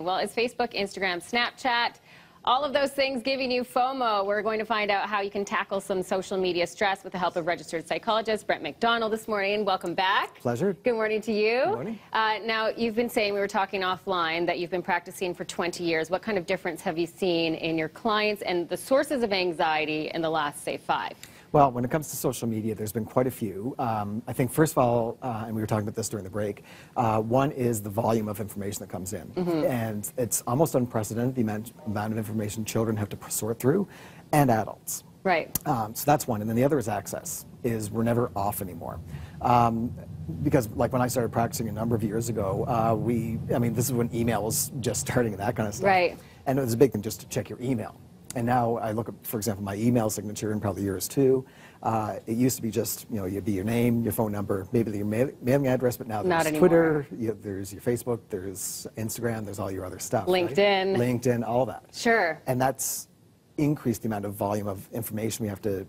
Well, it's Facebook, Instagram, Snapchat, all of those things giving you FOMO. We're going to find out how you can tackle some social media stress with the help of registered psychologist Brent McDonald this morning. Welcome back. Pleasure. Good morning to you. Good morning. Now, you've been saying, we were talking offline, that you've been practicing for 20 years. What kind of difference have you seen in your clients and the sources of anxiety in the last, say, 5? Well, when it comes to social media, there's been quite a few. I think, first of all, and we were talking about this during the break, one is the volume of information that comes in. And it's almost unprecedented, the amount of information children have to sort through, and adults. Right. So that's one. And then the other is access, is we're never off anymore. Because like when I started practicing a number of years ago, I mean, this is when email was just starting and that kind of stuff. Right. And it was a big thing just to check your email. And now I look at, for example, my email signature in probably yours too. It used to be just, you know, you'd be your name, your phone number, maybe your mailing address, but now there's Twitter, there's your Facebook, there's Instagram, there's all your other stuff. LinkedIn. Right? LinkedIn, all that. Sure. And that's increased the amount of volume of information we have to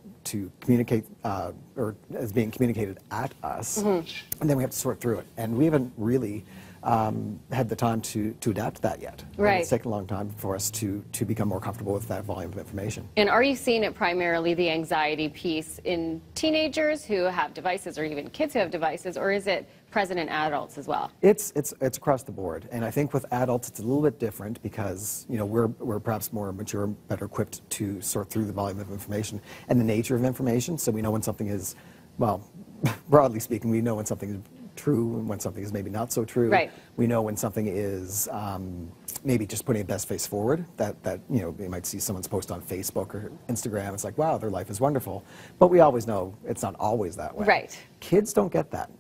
communicate, or is being communicated at us. And then we have to sort through it. And we haven't really had the time to adapt to that yet. Right. And it's taken a long time for us to become more comfortable with that volume of information. And are you seeing it primarily, the anxiety piece, in teenagers who have devices, or even kids who have devices, or is it present in adults as well? It's across the board. And I think with adults it's a little bit different because, you know, we're perhaps more mature, better equipped to sort through the volume of information and the nature of information. So we know when something is, well, broadly speaking, we know when something is true and when something is maybe not so true. Right. We know when something is maybe just putting a best face forward, that you know, you might see someone's post on Facebook or Instagram, it's like, wow, their life is wonderful. But we always know it's not always that way. Right. Kids don't get that.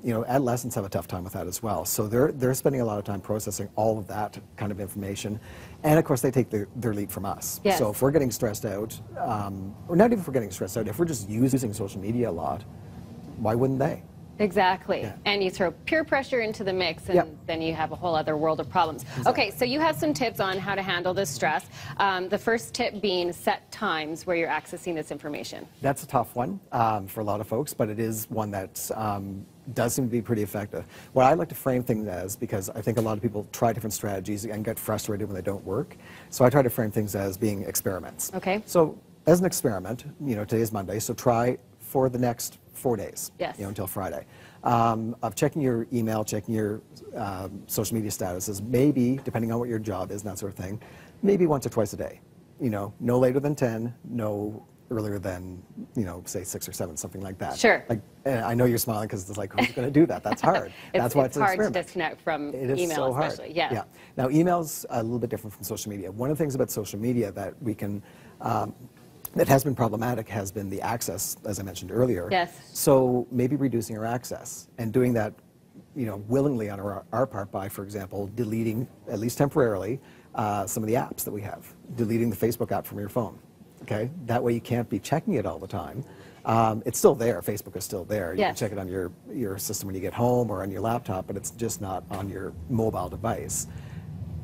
You know, adolescents have a tough time with that as well. So they're spending a lot of time processing all of that kind of information. And of course they take their lead from us. Yes. So if we're getting stressed out, or not even if we're getting stressed out, if we're just using social media a lot, why wouldn't they? Exactly. Yeah. And you throw peer pressure into the mix, and then you have a whole other world of problems. Exactly. Okay, so you have some tips on how to handle this stress. The first tip being set times where you're accessing this information. That's a tough one for a lot of folks, but it is one that does seem to be pretty effective. What I like to frame things as, because I think a lot of people try different strategies and get frustrated when they don't work, so I try to frame things as being experiments. Okay. So as an experiment, you know, today's Monday, so try for the next 4 days, yes, you know, until Friday, of checking your email, checking your social media statuses, maybe, depending on what your job is and that sort of thing, maybe once or twice a day. You know, no later than 10, no earlier than, you know, say 6 or 7, something like that. Sure. Like, I know you're smiling because it's like, who's going to do that? That's hard. That's why it's an hard experiment. to disconnect from it is email, so hard. especially. Yeah. Yeah. Now, email's a little bit different from social media. One of the things about social media that we can that has been problematic has been the access, as I mentioned earlier. Yes. So maybe reducing our access and doing that, you know, willingly on our part by, for example, deleting, at least temporarily, some of the apps that we have. Deleting the Facebook app from your phone, okay? That way you can't be checking it all the time. It's still there. Facebook is still there. You yes, can check it on your system when you get home or on your laptop, but it's just not on your mobile device.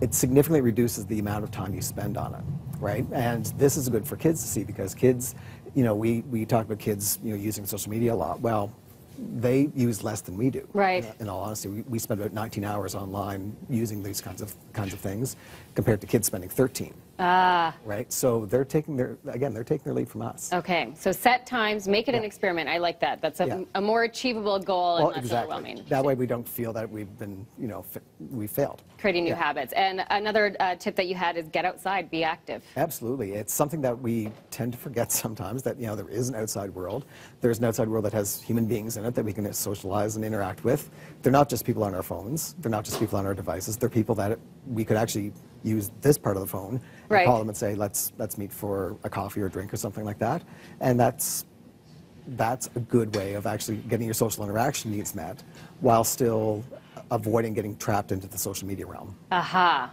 It significantly reduces the amount of time you spend on it, right? And this is good for kids to see because kids, you know, we talk about kids, you know, using social media a lot. Well, they use less than we do. Right. In all honesty, we spend about 19 hours online using these kinds of things, compared to kids spending 13. Right. So they're taking their lead from us. Okay. So set times, make it an experiment. I like that. That's a more achievable goal and less overwhelming. That way we don't feel that we've been, you know, we failed. Creating new habits. And another tip that you had is get outside, be active. Absolutely. It's something that we tend to forget sometimes, that, you know, there is an outside world. There's an outside world that has human beings in it that we can socialize and interact with. They're not just people on our phones. They're not just people on our devices. They're people that we could actually use this part of the phone and call them and say, let's meet for a coffee or a drink or something like that. And that's a good way of actually getting your social interaction needs met while still avoiding getting trapped into the social media realm. Aha.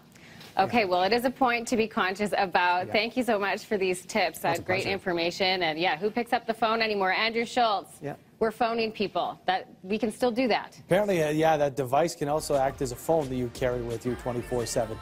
Okay, well, it is a point to be conscious about. Thank you so much for these tips. Great information. And yeah, who picks up the phone anymore? Andrew Schultz. Yeah. We're phoning people. That we can still do that. Apparently, yeah, that device can also act as a phone that you carry with you 24/7.